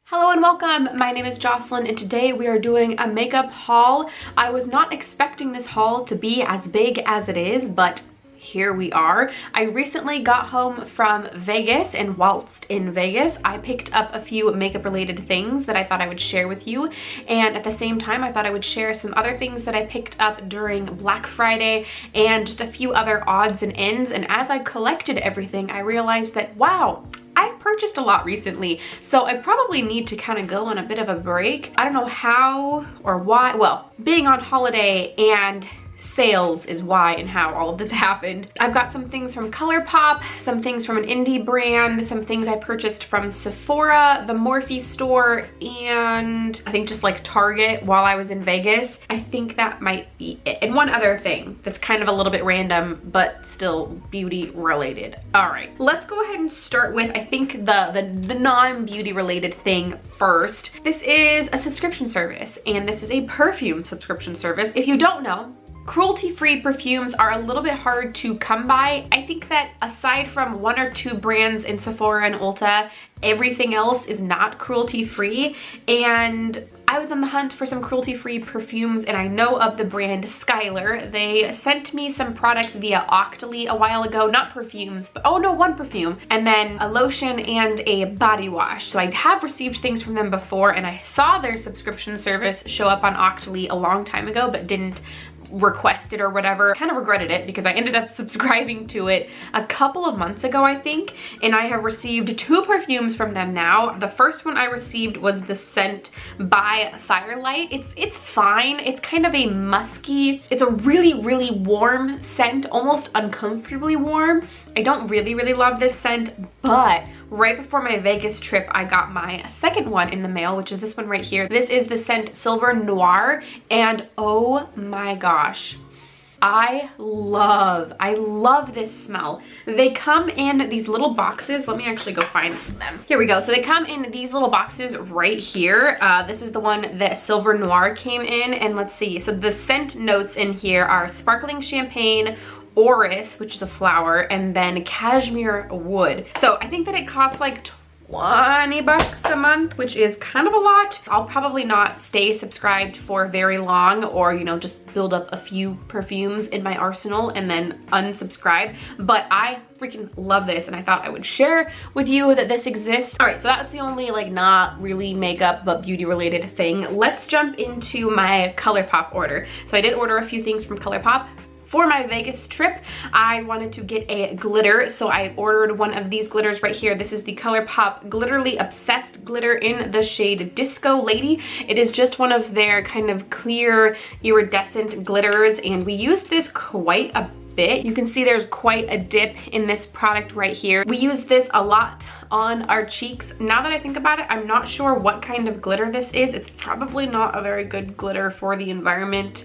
Hello and welcome. My name is Jocelyn and today we are doing a makeup haul. I was not expecting this haul to be as big as it is, but here we are. I recently got home from Vegas, and whilst in Vegas, I picked up a few makeup related things that I thought I would share with you. And at the same time, I thought I would share some other things that I picked up during Black Friday and just a few other odds and ends. And as I collected everything, I realized that, wow, I've purchased a lot recently, so I probably need to kind of go on a bit of a break. I don't know how or why. Well, being on holiday and sales is why and how all of this happened. I've got some things from ColourPop, some things from an indie brand, some things I purchased from Sephora, the Morphe store, and I think just like Target while I was in Vegas. I think that might be it. And one other thing that's kind of a little bit random, but still beauty related. All right, let's go ahead and start with, I think the non-beauty related thing first. This is a subscription service, and this is a perfume subscription service. If you don't know, cruelty-free perfumes are a little bit hard to come by. I think that aside from one or two brands in Sephora and Ulta, everything else is not cruelty-free. And I was on the hunt for some cruelty-free perfumes, and I know of the brand Skylar. They sent me some products via Octoly a while ago, not perfumes, but oh no, one perfume, and then a lotion and a body wash. So I have received things from them before, and I saw their subscription service show up on Octoly a long time ago, but didn't request it or whatever. Kind of regretted it because I ended up subscribing to it a couple of months ago, I think, and I have received two perfumes from them now. The first one I received was the scent by Firelight. It's fine. It's kind of a musky, it's a really warm scent, almost uncomfortably warm. I don't really love this scent, but right before my Vegas trip, I got my second one in the mail, which is this one right here. This is the scent Silver Noir, and oh my gosh, I love this smell. They come in these little boxes. Let me actually go find them. Here we go. So they come in these little boxes right here. This is the one that Silver Noir came in, and let's see. So the scent notes in here are sparkling champagne, orris, which is a flower, and then cashmere wood. So I think that it costs like 20 bucks a month, which is kind of a lot. I'll probably not stay subscribed for very long, or you know, just build up a few perfumes in my arsenal and then unsubscribe, but I freaking love this, and I thought I would share with you that this exists. All right, so that's the only like not really makeup but beauty related thing. Let's jump into my ColourPop order. So I did order a few things from ColourPop. For my Vegas trip, I wanted to get a glitter, so I ordered one of these glitters right here. This is the ColourPop Glitterly Obsessed glitter in the shade Disco Lady. It is just one of their kind of clear iridescent glitters, and we used this quite a bit. You can see there's quite a dip in this product right here. We use this a lot on our cheeks. Now that I think about it, I'm not sure what kind of glitter this is. It's probably not a very good glitter for the environment.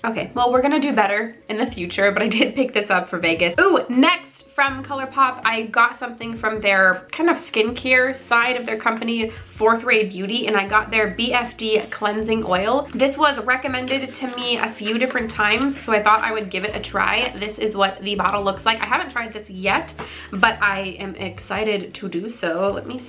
Okay, well, we're gonna do better in the future, but I did pick this up for Vegas. Ooh, next from ColourPop, I got something from their kind of skincare side of their company, Fourth Ray Beauty, and I got their BFD cleansing oil. This was recommended to me a few different times, so I thought I would give it a try. This is what the bottle looks like. I haven't tried this yet, but I am excited to do so. Let me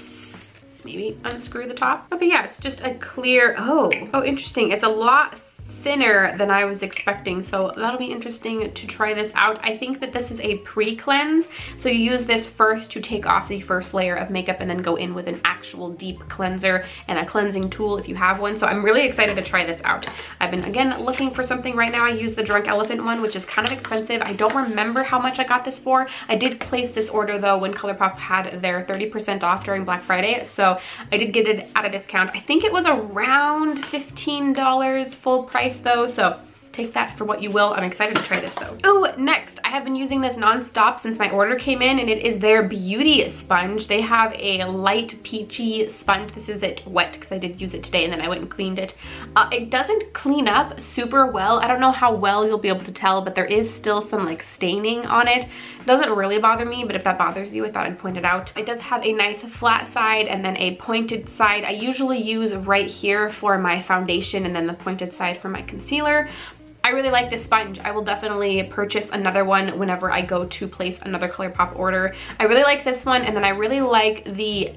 maybe unscrew the top. Okay, yeah, it's just a clear, oh, interesting. It's a lot thinner than I was expecting, so that'll be interesting to try this out. I think that this is a pre-cleanse, so you use this first to take off the first layer of makeup and then go in with an actual deep cleanser and a cleansing tool if you have one. So I'm really excited to try this out. I've been, again, looking for something right now. I use the Drunk Elephant one, which is kind of expensive. I don't remember how much I got this for. I did place this order though when ColourPop had their 30% off during Black Friday, so I did get it at a discount. I think it was around $15 full price though, so take that for what you will. I'm excited to try this though. Oh, next, I have been using this non-stop since my order came in, and it is their beauty sponge. They have a light peachy sponge. This is it wet because I did use it today and then I went and cleaned it. It doesn't clean up super well. I don't know how well you'll be able to tell, but there is still some like staining on it. It doesn't really bother me, but if that bothers you, I thought I'd point it out. It does have a nice flat side and then a pointed side. I usually use right here for my foundation and then the pointed side for my concealer. I really like this sponge. I will definitely purchase another one whenever I go to place another ColourPop order. I really like this one, and then I really like the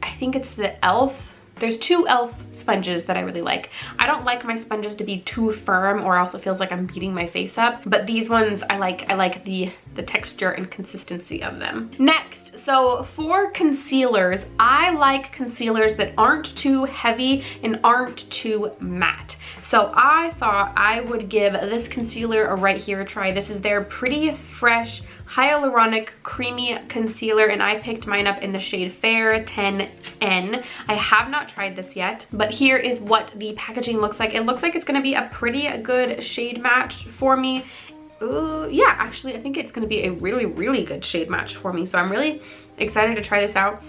I think it's the e.l.f. There's two e.l.f. sponges that I really like. I don't like my sponges to be too firm or else it feels like I'm beating my face up. But these ones, I like the texture and consistency of them. Next, so for concealers, I like concealers that aren't too heavy and aren't too matte. So I thought I would give this concealer right here a try. This is their Pretty Fresh Hyaluronic Creamy Concealer, and I picked mine up in the shade Fair 10N. I have not tried this yet, but here is what the packaging looks like. It looks like it's gonna be a pretty good shade match for me. Ooh, yeah, actually, I think it's gonna be a really good shade match for me. So I'm really excited to try this out.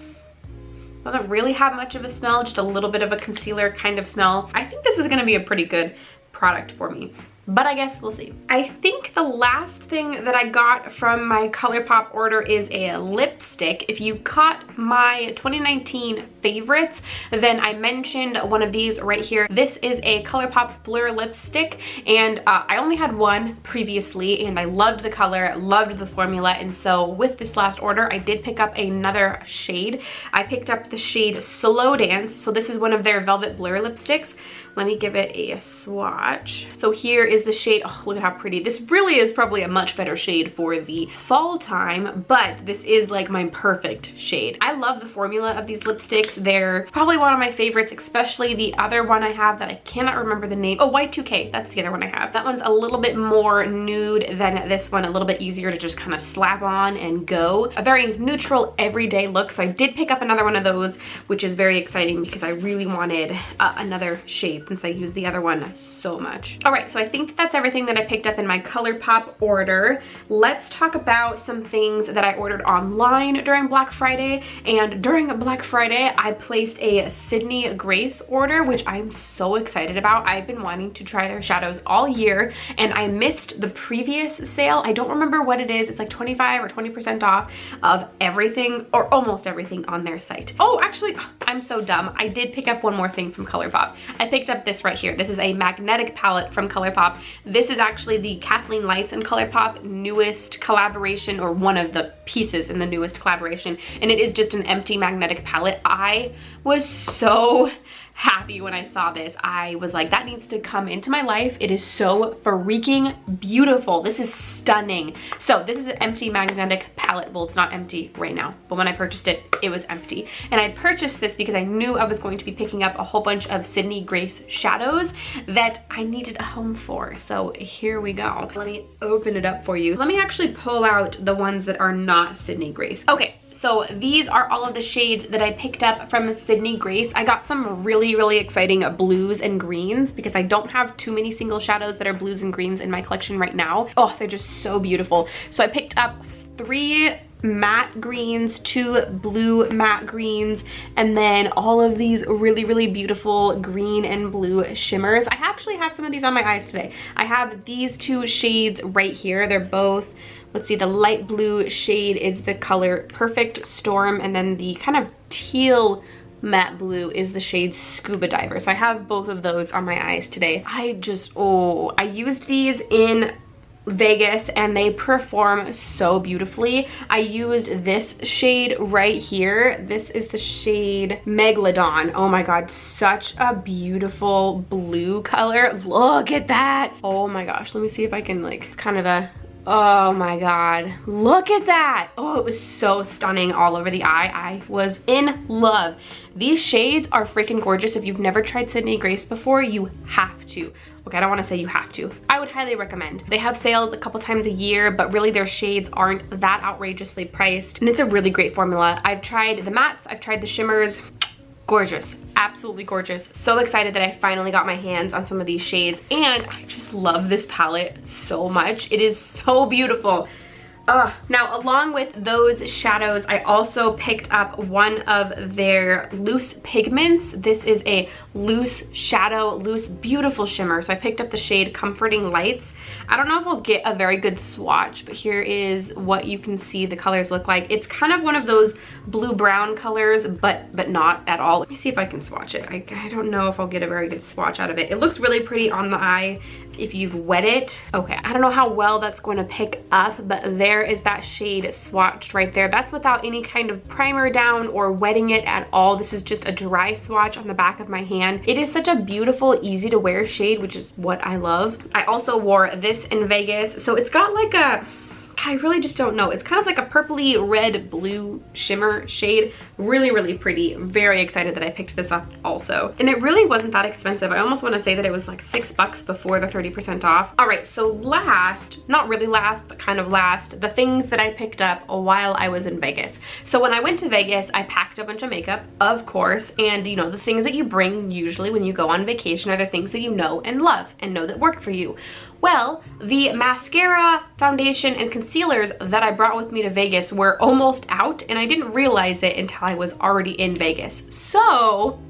Doesn't really have much of a smell, just a little bit of a concealer kind of smell. I think this is gonna be a pretty good product for me, but I guess we'll see. I think the last thing that I got from my ColourPop order is a lipstick. If you caught my 2019 favorites, then I mentioned one of these right here. This is a ColourPop Blur lipstick, and I only had one previously, and I loved the color, loved the formula, and so with this last order, I did pick up another shade. I picked up the shade Slow Dance, so this is one of their Velvet Blur lipsticks. Let me give it a swatch. So here is the shade. Oh, look at how pretty. This really is probably a much better shade for the fall time, but this is like my perfect shade. I love the formula of these lipsticks. They're probably one of my favorites, especially the other one I have that I cannot remember the name. Oh, Y2K, that's the other one I have. That one's a little bit more nude than this one, a little bit easier to just kind of slap on and go. A very neutral, everyday look. So I did pick up another one of those, which is very exciting because I really wanted another shade since I use the other one so much. All right, so I think that's everything that I picked up in my ColourPop order. Let's talk about some things that I ordered online during Black Friday. And during Black Friday, I placed a Sydney Grace order, which I'm so excited about. I've been wanting to try their shadows all year, and I missed the previous sale. I don't remember what it is. It's like 25 or 20% off of everything, or almost everything on their site. Oh, actually, I'm so dumb. I did pick up one more thing from ColourPop. I picked up this right here. This is a magnetic palette from ColourPop. This is actually the Kathleen Lights and ColourPop newest collaboration, or one of the pieces in the newest collaboration, and it is just an empty magnetic palette. I was so happy when I saw this. I was like, that needs to come into my life. It is so freaking beautiful. This is stunning. So this is an empty magnetic palette. Well, it's not empty right now, but when I purchased it, it was empty. And I purchased this because I knew I was going to be picking up a whole bunch of Sydney Grace shadows that I needed a home for. So here we go. Let me open it up for you. Let me actually pull out the ones that are not Sydney Grace. Okay. So these are all of the shades that I picked up from Sydney Grace. I got some really exciting blues and greens because I don't have too many single shadows that are blues and greens in my collection right now. Oh, they're just so beautiful. So I picked up 3 matte greens, 2 blue matte greens, and then all of these really beautiful green and blue shimmers. I actually have some of these on my eyes today. I have these 2 shades right here. They're both, let's see, the light blue shade is the color Perfect Storm, and then the kind of teal matte blue is the shade Scuba Diver. So I have both of those on my eyes today. I used these in Vegas and they perform so beautifully. I used this shade right here. This is the shade Megalodon. Oh my god, such a beautiful blue color. Look at that. Oh my gosh, let me see if I can, like, it's kind of a, oh my god, look at that. Oh, it was so stunning all over the eye. I was in love. These shades are freaking gorgeous. If you've never tried Sydney Grace before, you have to. Okay, I don't want to say you have to. I would highly recommend. They have sales a couple times a year, but really their shades aren't that outrageously priced, and it's a really great formula. I've tried the mattes, I've tried the shimmers. Gorgeous, absolutely gorgeous. So excited that I finally got my hands on some of these shades, and I just love this palette so much. It is so beautiful. Now, along with those shadows, I also picked up one of their loose pigments. This is a loose shadow, loose, beautiful shimmer. So I picked up the shade Comforting Lights. I don't know if I'll get a very good swatch, but here is what you can see the colors look like. It's kind of one of those blue-brown colors, but not at all. Let me see if I can swatch it. I don't know if I'll get a very good swatch out of it. It looks really pretty on the eye if you've wet it. Okay, I don't know how well that's going to pick up, but there there is that shade swatched right there. That's without any kind of primer down or wetting it at all. This is just a dry swatch on the back of my hand. It is such a beautiful, easy to wear shade, which is what I love. I also wore this in Vegas. So it's got like a, I really just don't know. It's kind of like a purpley red blue shimmer shade. Really, really pretty. Very excited that I picked this up also. And it really wasn't that expensive. I almost want to say that it was like $6 before the 30% off. All right, so last, not really last, but kind of last, the things that I picked up while I was in Vegas. So when I went to Vegas, I packed a bunch of makeup, of course, and you know, the things that you bring usually when you go on vacation are the things that you know and love and know that work for you. Well, the mascara, foundation, and concealers that I brought with me to Vegas were almost out, and I didn't realize it until I was already in Vegas. So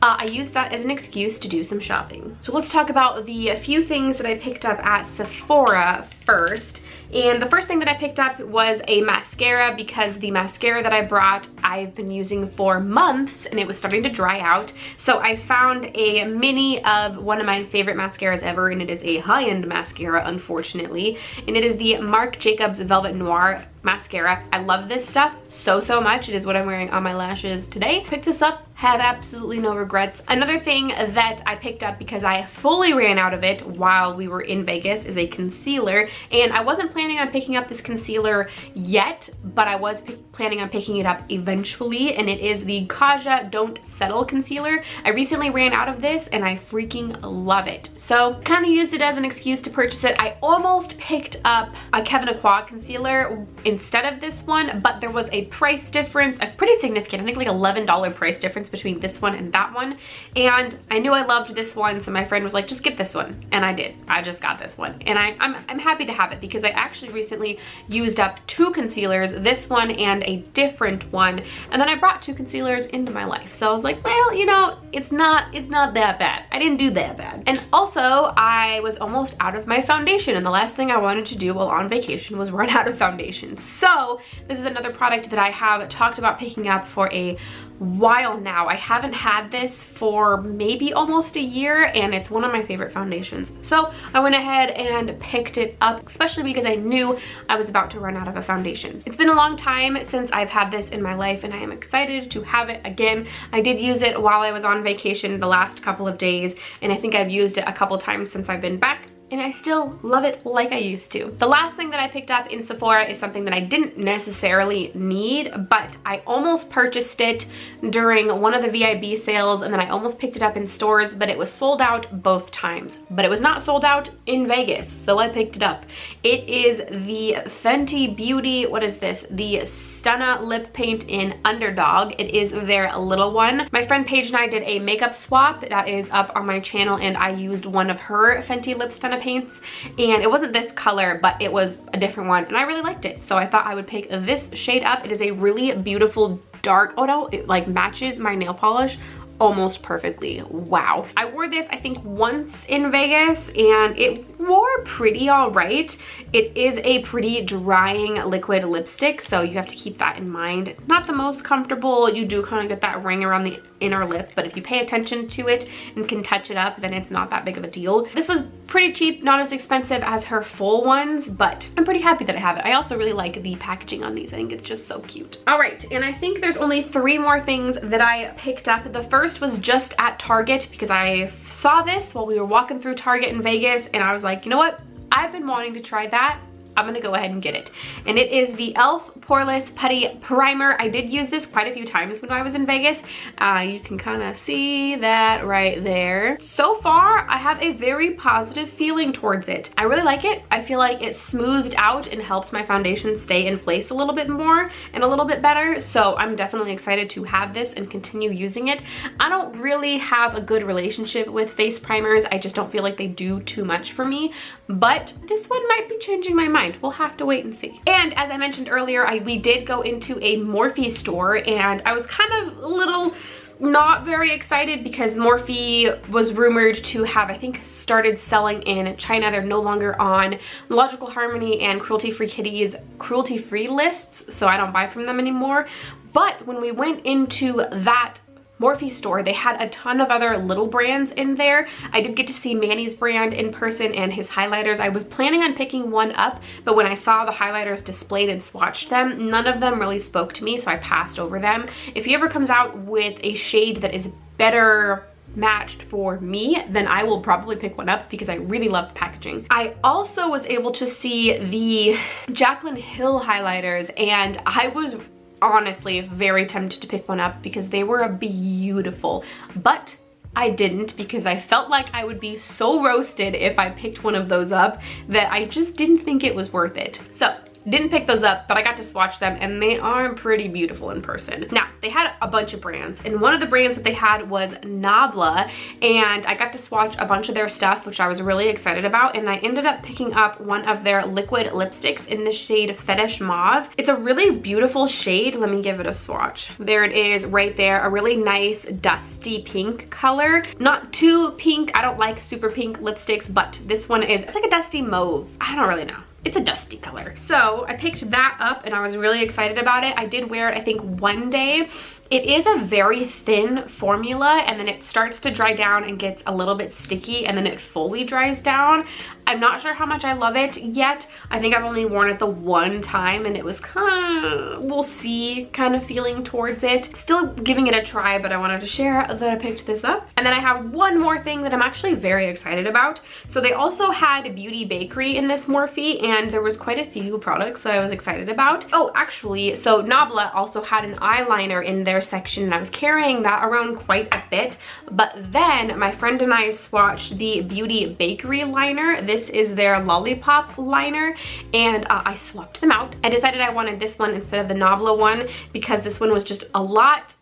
I used that as an excuse to do some shopping. So let's talk about the few things that I picked up at Sephora first. And the first thing that I picked up was a mascara, because the mascara that I brought I've been using for months and it was starting to dry out. So I found a mini of one of my favorite mascaras ever, and it is a high-end mascara, unfortunately. And it is the Marc Jacobs Velvet Noir mascara. I love this stuff so much. It is what I'm wearing on my lashes today. Picked this up, have absolutely no regrets. Another thing that I picked up because I fully ran out of it while we were in Vegas is a concealer, and I wasn't planning on picking up this concealer yet, but I was planning on picking it up eventually, and it is the Kaja Don't Settle concealer. I recently ran out of this and I freaking love it. So kind of used it as an excuse to purchase it. I almost picked up a Kevyn Aucoin concealer instead of this one, but there was a price difference, a pretty significant, I think like $11 price difference between this one and that one. And I knew I loved this one, so my friend was like, just get this one. And I did. I just got this one. And I'm happy to have it because I actually recently used up two concealers, this one and a different one. And then I brought two concealers into my life. So I was like, well, you know, it's not that bad. I didn't do that bad. And also I was almost out of my foundation, and the last thing I wanted to do while on vacation was run out of foundation. So this is another product that I have talked about picking up for a while now. I haven't had this for maybe almost a year, and it's one of my favorite foundations. So I went ahead and picked it up, especially because I knew I was about to run out of a foundation. It's been a long time since I've had this in my life, and I am excited to have it again. I did use it while I was on vacation the last couple of days, and I think I've used it a couple times since I've been back, and I still love it like I used to. The last thing that I picked up in Sephora is something that I didn't necessarily need, but I almost purchased it during one of the VIB sales, and then I almost picked it up in stores, but it was sold out both times. But it was not sold out in Vegas, so I picked it up. It is the Fenty Beauty, what is this? The Stunna Lip Paint in Underdog. It is their little one. My friend Paige and I did a makeup swap that is up on my channel, and I used one of her Fenty Lip Stunna paints, and it wasn't this color, but it was a different one, and I really liked it, so I thought I would pick this shade up. It is a really beautiful dark, oh no, it like matches my nail polish almost perfectly. Wow. I wore this I think once in Vegas, and it wore pretty all right. It is a pretty drying liquid lipstick, so you have to keep that in mind. Not the most comfortable. You do kind of get that ring around the inner lip, but if you pay attention to it and can touch it up, then it's not that big of a deal. This was pretty cheap, not as expensive as her full ones, but I'm pretty happy that I have it. I also really like the packaging on these. I think it's just so cute. All right, and I think there's only 3 more things that I picked up. The first was just at Target because I saw this while we were walking through Target in Vegas, and I was like, you know what? I've been wanting to try that. I'm gonna go ahead and get it. And it is the e.l.f. Poreless Putty Primer. I did use this quite a few times when I was in Vegas. You can kind of see that right there. So far, I have a very positive feeling towards it. I really like it. I feel like it smoothed out and helped my foundation stay in place a little bit more and a little bit better. So I'm definitely excited to have this and continue using it. I don't really have a good relationship with face primers. I just don't feel like they do too much for me, but this one might be changing my mind. We'll have to wait and see. And as I mentioned earlier, we did go into a Morphe store, and I was kind of a little not very excited because Morphe was rumored to have, I think, started selling in China. They're no longer on Logical Harmony and Cruelty Free Kitty's cruelty-free lists, so I don't buy from them anymore. But when we went into that Morphe store. They had a ton of other little brands in there. I did get to see Manny's brand in person and his highlighters. I was planning on picking one up, but when I saw the highlighters displayed and swatched them, none of them really spoke to me, so I passed over them. If he ever comes out with a shade that is better matched for me, then I will probably pick one up because I really love the packaging. I also was able to see the Jaclyn Hill highlighters, and I was honestly very tempted to pick one up because they were beautiful, but I didn't because I felt like I would be so roasted if I picked one of those up that I just didn't think it was worth it. So didn't pick those up, but I got to swatch them and they are pretty beautiful in person. Now, they had a bunch of brands, and one of the brands that they had was Nabla, and I got to swatch a bunch of their stuff, which I was really excited about, and I ended up picking up one of their liquid lipsticks in the shade Fetish Mauve. It's a really beautiful shade. Let me give it a swatch. There it is right there, a really nice dusty pink color. Not too pink. I don't like super pink lipsticks, but this one is, it's like a dusty mauve. I don't really know. It's a dusty color. So I picked that up and I was really excited about it. I did wear it, I think, one day. It is a very thin formula, and then it starts to dry down and gets a little bit sticky, and then it fully dries down. I'm not sure how much I love it yet. I think I've only worn it the one time, and it was kind of, we'll see, kind of feeling towards it. Still giving it a try, but I wanted to share that I picked this up. And then I have one more thing that I'm actually very excited about. So they also had Beauty Bakery in this Morphe, and there was quite a few products that I was excited about. Oh, actually, so Nabla also had an eyeliner in their section, and I was carrying that around quite a bit. But then my friend and I swatched the Beauty Bakery liner. This is their Lollipop liner, and I swapped them out. I decided I wanted this one instead of the Nabla one because this one was just a lot,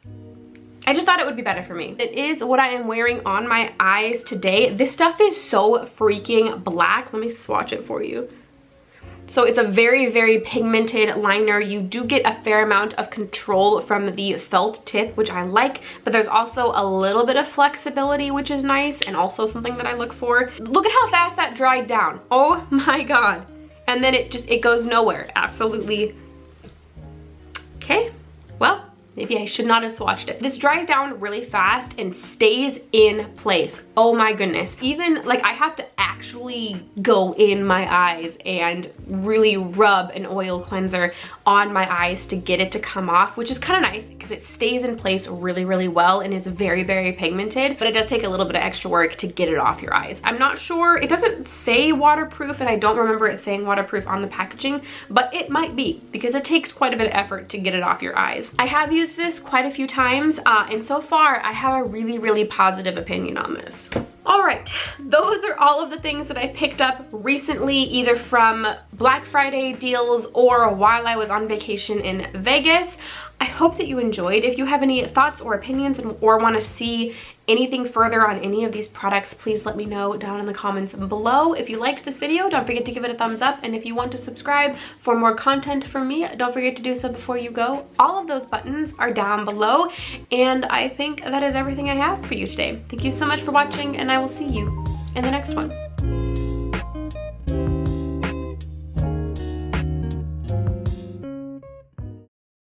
I just thought it would be better for me. It is what I am wearing on my eyes today. This stuff is so freaking black. Let me swatch it for you. So it's a very, very pigmented liner. You do get a fair amount of control from the felt tip, which I like, but there's also a little bit of flexibility, which is nice, and also something that I look for. Look at how fast that dried down. Oh my God. And then it goes nowhere. Absolutely. Okay, well, maybe I should not have swatched it. This dries down really fast and stays in place. Oh my goodness. Even like I have to actually go in my eyes and really rub an oil cleanser on my eyes to get it to come off, which is kind of nice because it stays in place really, really well and is very, very pigmented, but it does take a little bit of extra work to get it off your eyes. I'm not sure, it doesn't say waterproof, and I don't remember it saying waterproof on the packaging, but it might be because it takes quite a bit of effort to get it off your eyes. I have used this quite a few times, and so far I have a really, really positive opinion on this. All right, those are all of the things that I picked up recently, either from Black Friday deals or while I was on vacation in Vegas. I hope that you enjoyed. If you have any thoughts or opinions or want to see anything further on any of these products, please let me know down in the comments below. If you liked this video, don't forget to give it a thumbs up. And if you want to subscribe for more content from me, don't forget to do so before you go. All of those buttons are down below. And I think that is everything I have for you today. Thank you so much for watching, and I will see you in the next one.